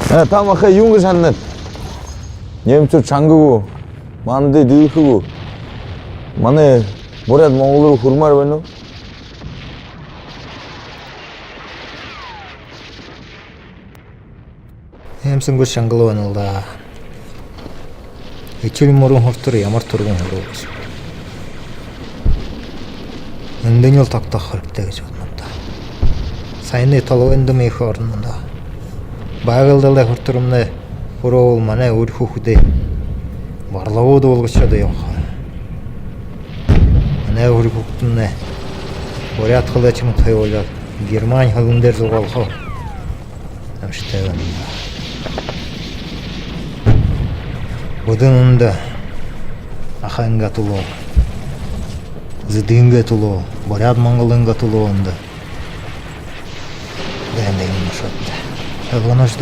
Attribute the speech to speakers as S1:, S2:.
S1: Там аха юнгы саннат. Немцур чангыгу, манды дүйхүгү. Мане бурят монголор хурмар байна уу?
S2: Эмсэнгүр шангалуу байна л да. Ичил мөрөн хортор ямар тургун хөрөө гэж. Эндэн л тогтоох хэрэгтэй гэж бодно да. Саяны толгойн их орно да. Байгальдалай хортормны хөрөө манай өр хүүхдээ барлавууд болгочод явах. Манай өр хүүхднээ бурят хөлөч мөн тойлоо Герман хөлн дээр зугаалхоо. Амштай байна. Будэнда аханга тулоо. Зэдинга тулоо. Бурят монголынга тулоо онда. Дэндэн машат. Хавганаш